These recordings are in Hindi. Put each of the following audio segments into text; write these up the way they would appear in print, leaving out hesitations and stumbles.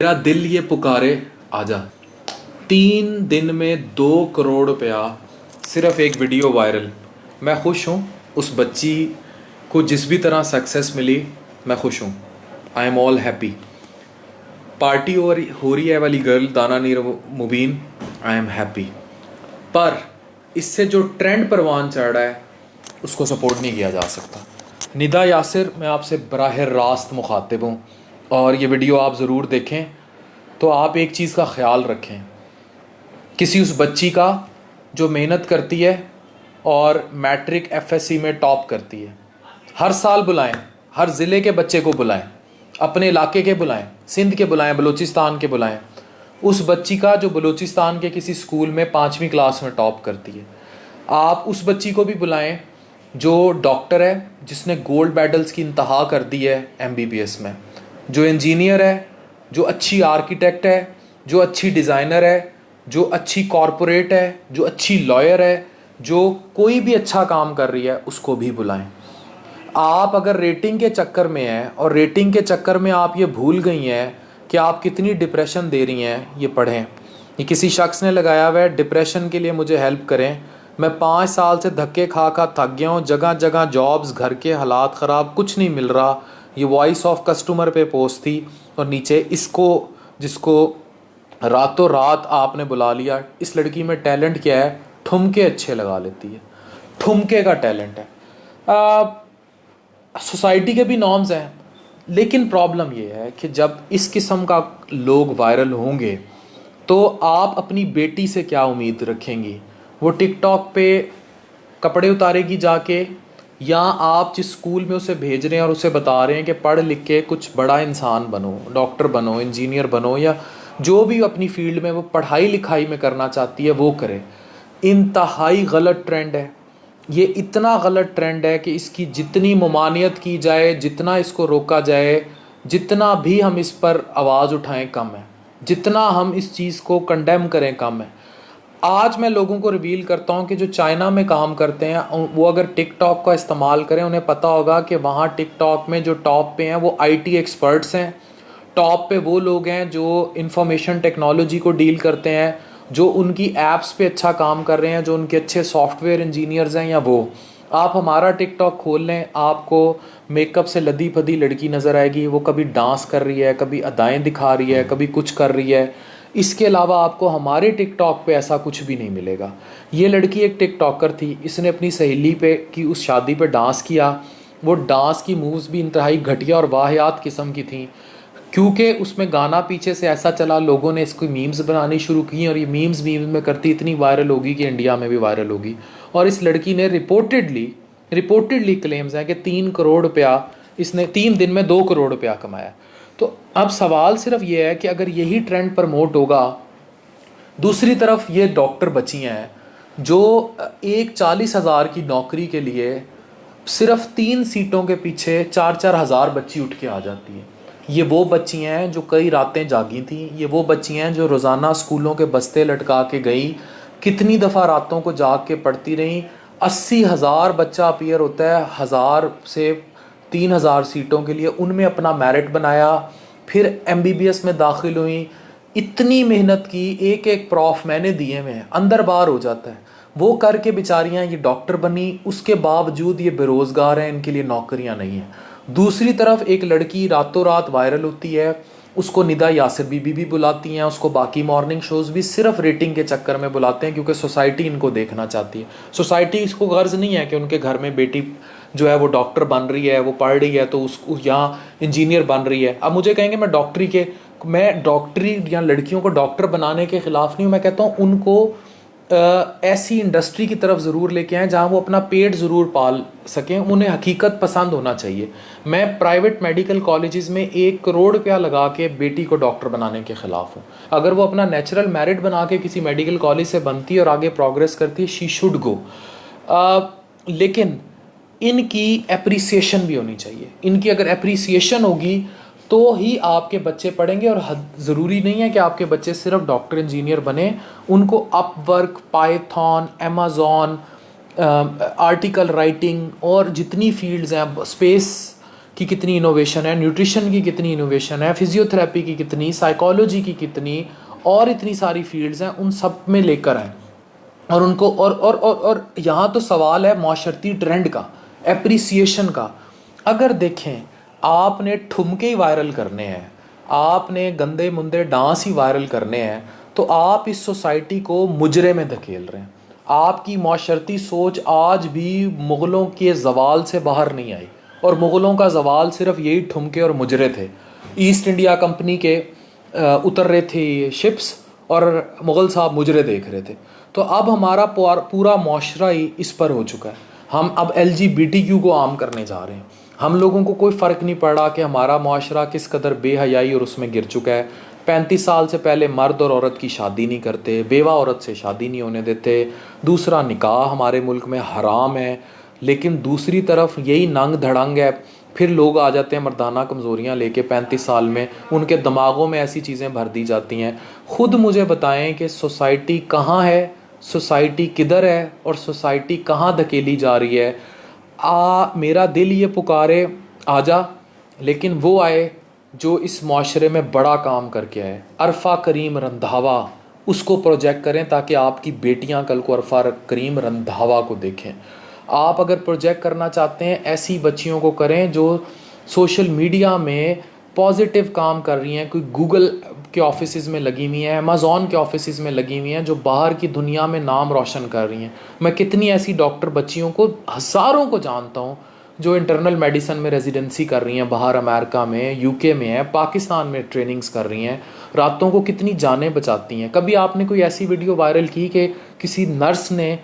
मेरा दिल ये पुकारे आजा। 3 दिन में 2 करोड़ रुपया, सिर्फ एक वीडियो वायरल। मैं खुश हूँ। उस बच्ची को जिस भी तरह सक्सेस मिली, मैं खुश हूँ। I am all happy. Party हो रही है वाली गर्ल दाना नीर मुबीन, आई एम हैप्पी। पर इससे जो ट्रेंड परवान चढ़ रहा है उसको सपोर्ट नहीं किया जा सकता। निदा यासिर, मैं आपसे बराह रास्त मुखातिब हूँ और ये वीडियो आप ज़रूर देखें। तो आप एक चीज़ का ख्याल रखें, किसी उस बच्ची का जो मेहनत करती है और मैट्रिक एफएससी में टॉप करती है। हर साल बुलाएं, हर ज़िले के बच्चे को बुलाएं, अपने इलाके के बुलाएं, सिंध के बुलाएं, बलूचिस्तान के बुलाएं। उस बच्ची का जो बलूचिस्तान के किसी स्कूल में 5वीं क्लास में टॉप करती है। आप उस बच्ची को भी बुलाएं जो डॉक्टर है, जिसने गोल्ड मेडल्स की इंतहा कर दी है एमबीबीएस में, जो इंजीनियर है, जो अच्छी आर्किटेक्ट है, जो अच्छी डिज़ाइनर है, जो अच्छी कॉरपोरेट है, जो अच्छी लॉयर है, जो कोई भी अच्छा काम कर रही है, उसको भी बुलाएं। आप अगर रेटिंग के चक्कर में हैं और रेटिंग के चक्कर में आप ये भूल गई हैं कि आप कितनी डिप्रेशन दे रही हैं, ये पढ़ें। ये किसी शख्स ने लगाया हुआ है, डिप्रेशन के लिए मुझे हेल्प करें। मैं 5 साल से धक्के खा खा थक गया हूँ, जगह जगह जॉब्स, घर के हालात ख़राब, कुछ नहीं मिल रहा। ये वॉइस ऑफ कस्टमर पे पोस्ट थी और नीचे इसको, जिसको रातों रात आपने बुला लिया। इस लड़की में टैलेंट क्या है? ठुमके अच्छे लगा लेती है, ठुमके का टैलेंट है। सोसाइटी के भी नॉर्म्स हैं, लेकिन प्रॉब्लम ये है कि जब इस किस्म का लोग वायरल होंगे तो आप अपनी बेटी से क्या उम्मीद रखेंगी? वो टिकटॉक पे कपड़े उतारेगी जाके, या आप जिस स्कूल में उसे भेज रहे हैं और उसे बता रहे हैं कि पढ़ लिख के कुछ बड़ा इंसान बनो, डॉक्टर बनो, इंजीनियर बनो, या जो भी अपनी फील्ड में वो पढ़ाई लिखाई में करना चाहती है वो करे। इंतहाई गलत ट्रेंड है ये, इतना गलत ट्रेंड है कि इसकी जितनी ममानियत की जाए, जितना इसको रोका जाए, जितना भी हम इस पर आवाज़ उठाएं कम है, जितना हम इस चीज़ को कंडेम करें कम है। आज मैं लोगों को रिवील करता हूं कि जो चाइना में काम करते हैं वो अगर टिकटॉक का इस्तेमाल करें, उन्हें पता होगा कि वहाँ टिकटॉक में जो टॉप पे हैं वो आईटी एक्सपर्ट्स हैं। टॉप पे वो लोग हैं जो इंफॉर्मेशन टेक्नोलॉजी को डील करते हैं, जो उनकी ऐप्स पे अच्छा काम कर रहे हैं, जो उनके अच्छे सॉफ्टवेयर इंजीनियर्स हैं। या वो आप हमारा टिकटॉक खोल लें, आपको मेकअप से लदी फदी लड़की नज़र आएगी। वो कभी डांस कर रही है, कभी अदाएँ दिखा रही है, कभी कुछ कर रही है। इसके अलावा आपको हमारे टिकटॉक पे ऐसा कुछ भी नहीं मिलेगा। ये लड़की एक टिकटॉकर थी, इसने अपनी सहेली पे की उस शादी पे डांस किया। वो डांस की मूव्स भी इंतहाई घटिया और वाहियात किस्म की थी, क्योंकि उसमें गाना पीछे से ऐसा चला, लोगों ने इसको मीम्स बनानी शुरू की और ये मीम्स में करती इतनी वायरल होगी कि इंडिया में भी वायरल होगी। और इस लड़की ने रिपोर्टेडली क्लेम्स हैं कि 3 करोड़ रुपया इसने 3 दिन में 2 करोड़ रुपया कमाया। तो अब सवाल सिर्फ ये है कि अगर यही ट्रेंड प्रमोट होगा, दूसरी तरफ ये डॉक्टर बच्चियाँ हैं जो एक 40,000 की नौकरी के लिए सिर्फ 3 सीटों के पीछे 4-4 हज़ार बच्ची उठ के आ जाती हैं। ये वो बच्चियाँ हैं जो कई रातें जागी थी, ये वो बच्चियाँ हैं जो रोज़ाना स्कूलों के बस्ते लटका के गई, कितनी दफ़ा रातों को जाग के पढ़ती रहीं। 80,000 बच्चा अपीयर होता है 1000 से 3000 सीटों के लिए, उनमें अपना मेरिट बनाया, फिर एमबीबीएस में दाखिल हुई। इतनी मेहनत की, एक एक प्रॉफ मैंने दिए हुए हैं, अंदर बाहर हो जाता है। वो करके बेचारियाँ ये डॉक्टर बनी, उसके बावजूद ये बेरोज़गार हैं, इनके लिए नौकरियाँ नहीं हैं। दूसरी तरफ एक लड़की रातों रात वायरल होती है, उसको निदा यासिर बीबी भी बुलाती हैं, उसको बाकी मॉर्निंग शोज़ भी सिर्फ रेटिंग के चक्कर में बुलाते हैं, क्योंकि सोसाइटी इनको देखना चाहती है। सोसाइटी इसको गर्ज नहीं है कि उनके घर में बेटी जो है वो डॉक्टर बन रही है, वो पढ़ रही है, तो उसको यहाँ इंजीनियर बन रही है। अब मुझे कहेंगे मैं डॉक्टरी या लड़कियों को डॉक्टर बनाने के ख़िलाफ़ नहीं हूँ। मैं कहता हूँ उनको ऐसी इंडस्ट्री की तरफ ज़रूर लेके आएँ जहाँ वो अपना पेट ज़रूर पाल सकें। उन्हें हकीकत पसंद होना चाहिए। मैं प्राइवेट मेडिकल कॉलेजेस में 1 करोड़ रुपया लगा के बेटी को डॉक्टर बनाने के ख़िलाफ़ हूँ। अगर वो अपना नेचुरल मेरिट बना के किसी मेडिकल कॉलेज से बनती है और आगे प्रोग्रेस करती है, शी शुड गो। लेकिन इनकी एप्रिसिएशन भी होनी चाहिए। इनकी अगर एप्रिसिएशन होगी तो ही आपके बच्चे पढ़ेंगे। और ज़रूरी नहीं है कि आपके बच्चे सिर्फ डॉक्टर इंजीनियर बने। उनको Upwork, Python, Amazon, article writing और जितनी फील्ड्स हैं, स्पेस की कितनी इनोवेशन है, न्यूट्रिशन की कितनी इनोवेशन है, फिजियोथेरेपी की कितनी, साइकोलॉजी की कितनी, और इतनी सारी फील्ड्स हैं, उन सब में लेकर आए और उनको और यहाँ तो सवाल है माशरती ट्रेंड का, एप्रिसिएशन का। अगर देखें, आपने ठुमके ही वायरल करने हैं, आपने गंदे मुंदे डांस ही वायरल करने हैं, तो आप इस सोसाइटी को मुजरे में धकेल रहे हैं। आपकी माशरती सोच आज भी मुग़लों के जवाल से बाहर नहीं आई, और मुग़लों का जवाल सिर्फ यही ठुमके और मुजरे थे। ईस्ट इंडिया कंपनी के उतर रहे थे शिप्स और मुग़ल साहब मुजरे देख रहे थे। तो अब हमारा पूरा माशरा ही इस पर हो चुका है। हम अब LGBTQ को आम करने जा रहे हैं। हम लोगों को कोई फ़र्क नहीं पड़ा कि हमारा माशरा किस कदर बेहयाई और उसमें गिर चुका है। 35 साल से पहले मर्द और औरत की शादी नहीं करते, बेवा औरत से शादी नहीं होने देते, दूसरा निकाह हमारे मुल्क में हराम है। लेकिन दूसरी तरफ यही नंग धड़ंग है, फिर लोग आ जाते हैं मर्दाना कमज़ोरियाँ लेके 35 साल में, उनके दिमागों में ऐसी चीज़ें भर दी जाती हैं। ख़ुद मुझे बताएं कि सोसाइटी कहाँ है, सोसाइटी किधर है, और सोसाइटी कहाँ धकेली जा रही है। मेरा दिल ये पुकारे आजा, लेकिन वो आए जो इस माशरे में बड़ा काम करके आए। अरफा करीम रंधावा, उसको प्रोजेक्ट करें ताकि आपकी बेटियां कल को अरफा करीम रंधावा को देखें। आप अगर प्रोजेक्ट करना चाहते हैं, ऐसी बच्चियों को करें जो सोशल मीडिया में पॉजिटिव काम कर रही हैं, कोई गूगल के ऑफिसेज़ में लगी हुई हैं, अमेज़ॉन के ऑफिसेज़ में लगी हुई हैं, जो बाहर की दुनिया में नाम रोशन कर रही हैं। मैं कितनी ऐसी डॉक्टर बच्चियों को, हज़ारों को जानता हूँ जो इंटरनल मेडिसिन में रेजिडेंसी कर रही हैं, बाहर अमेरिका में, UK में है, पाकिस्तान में ट्रेनिंग्स कर रही हैं, रातों को कितनी जानें बचाती हैं। कभी आपने कोई ऐसी वीडियो वायरल की कि किसी नर्स ने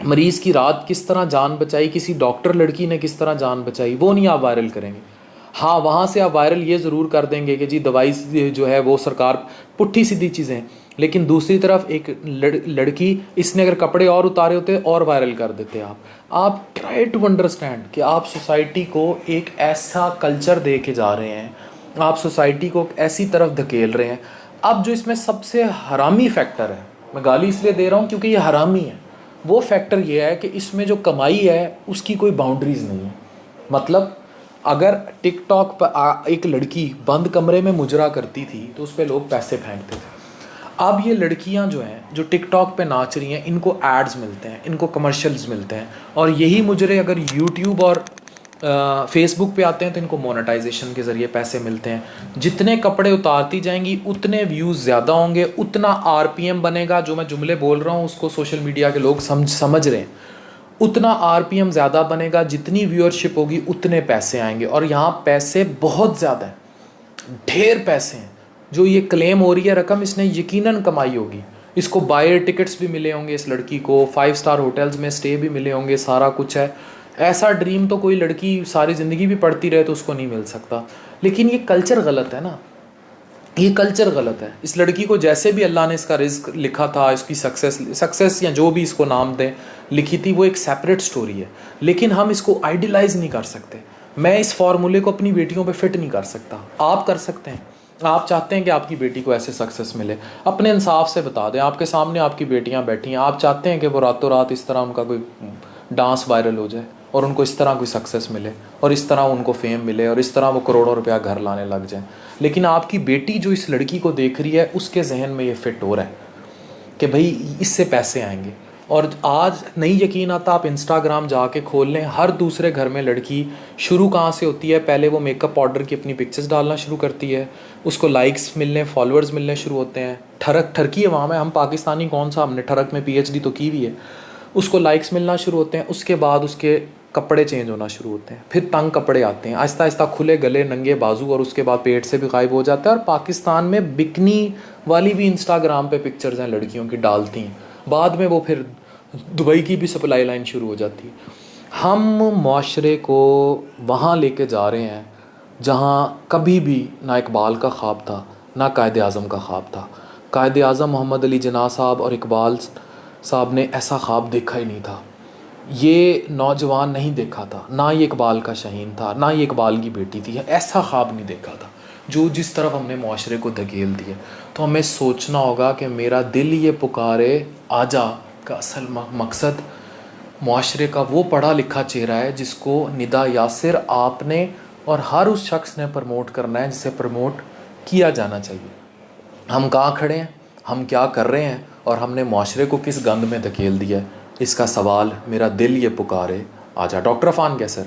मरीज़ की रात किस तरह जान बचाई, किसी डॉक्टर लड़की ने किस तरह जान बचाई? वो नहीं आप वायरल करेंगे। हाँ, वहाँ से आप वायरल ये ज़रूर कर देंगे कि जी दवाई जो है वो सरकार, पुट्ठी सीधी चीज़ें। लेकिन दूसरी तरफ एक लड़की, इसने अगर कपड़े और उतारे होते और वायरल कर देते आप ट्राई टू अंडरस्टैंड कि आप सोसाइटी को एक ऐसा कल्चर दे के जा रहे हैं, आप सोसाइटी को ऐसी तरफ धकेल रहे हैं। अब जो इसमें सबसे हरामी फैक्टर है, मैं गाली इसलिए दे रहा हूँ क्योंकि ये हरामी है, वो फैक्टर ये है कि इसमें जो कमाई है उसकी कोई बाउंड्रीज़ नहीं है। मतलब अगर टिकटॉक पर एक लड़की बंद कमरे में मुजरा करती थी तो उस पर लोग पैसे फेंकते थे। अब ये लड़कियां जो हैं, जो टिकटॉक पे नाच रही हैं, इनको एड्स मिलते हैं, इनको कमर्शियल्स मिलते हैं, और यही मुजरे अगर यूट्यूब और फेसबुक पे आते हैं तो इनको मोनेटाइजेशन के ज़रिए पैसे मिलते हैं। जितने कपड़े उतारती जाएंगी उतने व्यूज़ ज़्यादा होंगे, उतना RPM बनेगा। जो मैं जुमले बोल रहा हूँ उसको सोशल मीडिया के लोग समझ रहे हैं। उतना RPM ज़्यादा बनेगा, जितनी व्यूअरशिप होगी उतने पैसे आएंगे। और यहाँ पैसे बहुत ज़्यादा हैं, ढेर पैसे हैं। जो ये क्लेम हो रही है रकम, इसने यकीनन कमाई होगी। इसको बायर टिकट्स भी मिले होंगे, इस लड़की को 5 स्टार होटल्स में स्टे भी मिले होंगे, सारा कुछ है। ऐसा ड्रीम तो कोई लड़की सारी ज़िंदगी भी पढ़ती रहे तो उसको नहीं मिल सकता। लेकिन ये कल्चर गलत है ना, ये कल्चर गलत है। इस लड़की को जैसे भी अल्लाह ने इसका रिस्क लिखा था, इसकी सक्सेस या जो भी इसको नाम दें लिखी थी, वो एक सेपरेट स्टोरी है। लेकिन हम इसको आइडियलाइज नहीं कर सकते। मैं इस फार्मूले को अपनी बेटियों पे फिट नहीं कर सकता। आप कर सकते हैं। आप चाहते हैं कि आपकी बेटी को ऐसे सक्सेस मिले, अपने इंसाफ से बता दें। आपके सामने आपकी बेटियां बैठी हैं, आप चाहते हैं कि वो रातों रात इस तरह उनका कोई डांस वायरल हो जाए और उनको इस तरह कोई सक्सेस मिले और इस तरह उनको फेम मिले और इस तरह वो करोड़ों रुपया घर लाने लग जाए। लेकिन आपकी बेटी जो इस लड़की को देख रही है, उसके जहन में ये फिट हो रहा है कि भाई इससे पैसे आएंगे। और आज नहीं यकीन आता, आप इंस्टाग्राम जाके खोल लें, हर दूसरे घर में लड़की शुरू कहाँ से होती है? पहले वो मेकअप पाउडर की अपनी पिक्चर्स डालना शुरू करती है, उसको लाइक्स मिलने, फॉलोअर्स मिलने शुरू होते हैं। ठरकी है वहाँ में, हम पाकिस्तानी कौन सा, हमने ठरक में PhD तो की हुई है। उसको लाइक्स मिलना शुरू होते हैं, उसके बाद उसके कपड़े चेंज होना शुरू होते हैं, फिर तंग कपड़े आते हैं, आहिस्ता आहिस्ता खुले गले, नंगे बाजू, और उसके बाद पेट से भी गायब हो जाता है। और पाकिस्तान में बिकनी वाली भी इंस्टाग्राम पे पिक्चर्स हैं लड़कियों की डालती हैं, बाद में वो फिर दुबई की भी सप्लाई लाइन शुरू हो जाती है। हम माशरे को वहाँ लेके जा रहे हैं जहाँ कभी भी ना इकबाल का ख्वाब था, ना कायद आज़म का ख्वाब था। कायद आज़म मोहम्मद अली जिन्ना साहब और इकबाल साहब ने ऐसा ख्वाब देखा ही नहीं था। ये नौजवान नहीं देखा था, ना ये इकबाल का शहीन था, ना ये इकबाल की बेटी थी। ऐसा ख्वाब नहीं देखा था जो जिस तरफ हमने माशरे को धकेल दिया। तो हमें सोचना होगा कि मेरा दिल ये पुकारे आजा का असल मकसद माशरे का वो पढ़ा लिखा चेहरा है जिसको निदा यासिर आपने और हर उस शख्स ने प्रमोट करना है जिसे प्रमोट किया जाना चाहिए। हम कहाँ खड़े हैं, हम क्या कर रहे हैं और हमने माशरे को किस गंद में धकेल दिया है, इसका सवाल मेरा दिल ये पुकारे। आजा डॉक्टर अफान कैसर।